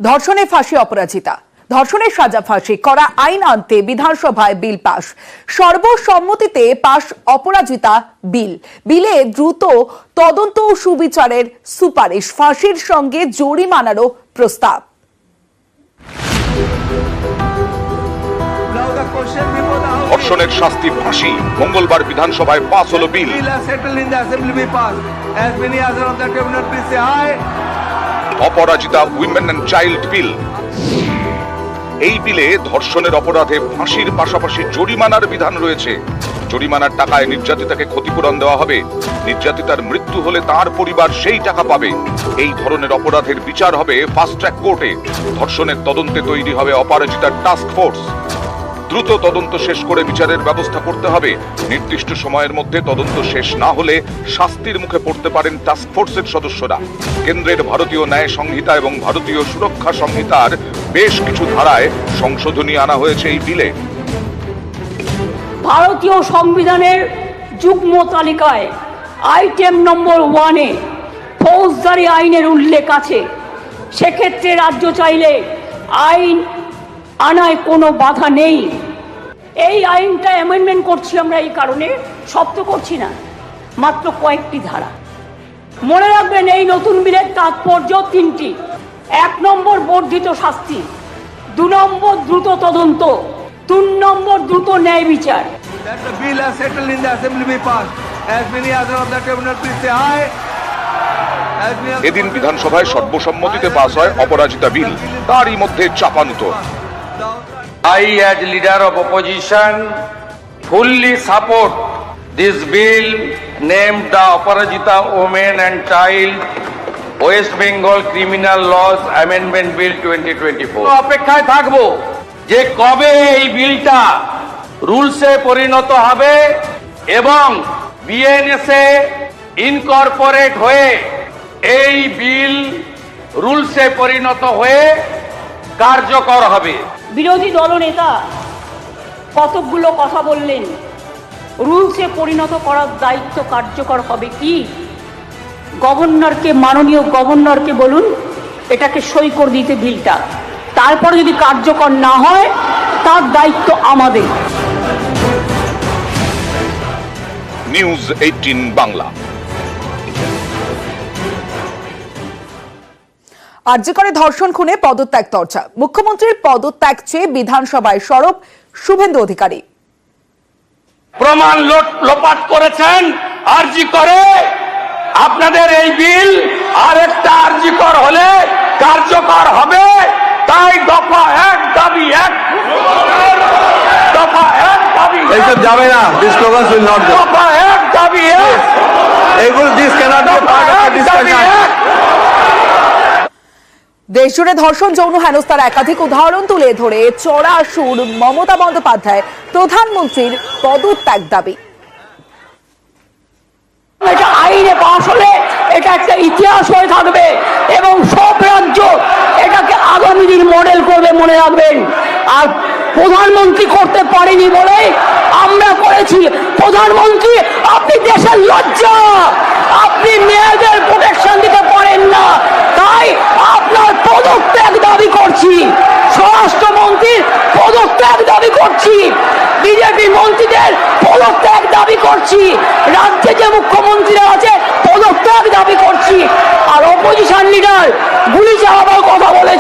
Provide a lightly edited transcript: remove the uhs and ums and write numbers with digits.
ধর্ষণে ফাঁসি অপরাজিতা, ধর্ষণের সাজা ফাঁসি করা আইন আনতে বিধানসভায় বিল পাশ। সর্বসম্মতিতে পাশ অপরাজিতা বিল। বিলে দ্রুত তদন্ত ও সুবিচারের সুপারিশ, ফাঁসির সঙ্গে জরিমানারও প্রস্তাব। ধর্ষণের শাস্তি ফাঁসি, মঙ্গলবার বিধানসভায় পাস হলো বিল। অপরাজিতা উইমেন অ্যান্ড চাইল্ড বিল। এই বিলে ধর্ষণের অপরাধে ফাঁসির পাশাপাশি জরিমানার বিধান রয়েছে। জরিমানার টাকায় নির্যাতিতাকে ক্ষতিপূরণ দেওয়া হবে। নির্যাতিতার মৃত্যু হলে তার পরিবার সেই টাকা পাবে। এই ধরনের অপরাধের বিচার হবে ফাস্ট ট্র্যাক কোর্টে। ধর্ষণের তদন্তে তৈরি হবে অপরাজিতার টাস্ক ফোর্স। দ্রুত তদন্ত শেষ করে বিচারের ব্যবস্থা করতে হবে। নির্দিষ্ট সময়ের মধ্যে তদন্ত শেষ না হলে শাস্তির মুখে পড়তে পারেন টাস্ক ফোর্সের সদস্যরা। কেন্দ্রের ভারতীয় ন্যায় সংহিতা এবং ভারতীয় সুরক্ষা সংহিতার বেশ কিছু ধারায় সংশোধনী আনা হয়েছে এই বিলে। ভারতীয় সংবিধানের যুগ্ম তালিকায় আইটেম নম্বর 1-এ ফৌজদারি আইনের উল্লেখ আছে। সেক্ষেত্রে রাজ্য চাইলে আইন আনায় কোনো বাধা নেই। এই আইনটা অ্যামেন্ডমেন্ট করছি আমরা এই কারণে, সব তো করছি না, মাত্র কয়েকটি ধারা। মনে রাখবেন, এই নতুন বিলের তাৎপর্য 3টি। 1 নম্বর বর্ধিত শাস্তি, 2 নম্বর দ্রুত তদন্ত, 3 নম্বর দ্রুত ন্যায় বিচার। এদিন বিধানসভায় সর্বসম্মতিতে পাস হয় অপরাজিতা বিল। তারই মধ্যে চাপানুতোর। I, as leader of opposition, fully support this bill named the Aparajita Women and Child West Bengal Criminal Laws Amendment Bill 2024. অপেক্ষায় থাকবো যে কবে এই বিলটা রুলসে পরিণত হবে এবং বিএনএসে ইনকর্পোরেট হয়ে এই বিল রুলসে পরিণত হয়ে কার্যকর হবে। বিরোধী দলনেতা কতকগুলো কথা বললেন, রুলসে পরিণত করার দায়িত্ব কার্যকর হবে কি? গভর্নরকে, মাননীয় গভর্নরকে বলুন এটাকে সই করে দিতে বিলটা, তারপরে যদি কার্যকর না হয় তার দায়িত্ব আমাদের। নিউজ 18 বাংলা। আরজিকরে ধর্ষণ খুনে পদত্যাগ চর্চা, মুখ্যমন্ত্রীর পদত্যাগ চেয়ে বিধানসভায় সরব শুভেন্দু অধিকারী। প্রমাণ লোপাট করেছেন আরজিকরে। আপনাদের এই বিল আরেকটা আরজিকর হলে কার্যকর হবে। তাই দফা 1 দাবি 1, দফা 1 দাবি এইসব যাবে না। This slogans will not go. দফা 1 দাবি 1, এগুলো this cannot be part of the discussion. দেশজুড়ে ধর্ষণ, যৌন হেনস্থার একাধিক উদাহরণ তুলে ধরে চড়া সুর মমতা বন্দ্যোপাধ্যায় প্রধানমন্ত্রীর পদত্যাগ দাবি। এটা আইনে পাশ হলে এটা একটা ইতিহাস হয়ে থাকবে এবং সব রাজ্য এটাকে আগামী দিন মডেল করবে, মনে রাখবেন। আর প্রধানমন্ত্রী করতে পারেনি বলে আমরা করেছি। প্রধানমন্ত্রী, আপনি দেশের লজ্জা, আপনি মেয়েদের প্রোটেকশন দিতে পারেন না, তাই আপনার পদত্যাগ দাবি করছি। স্বরাষ্ট্রমন্ত্রীর পদত্যাগ দাবি করছি, বিজেপি মন্ত্রীদের পদত্যাগ দাবি করছি, রাজ্যে যে মুখ্যমন্ত্রীরা আছে পদত্যাগ দাবি করছি। আর অপোজিশন লিডার গুলি চালাবার কথা বলে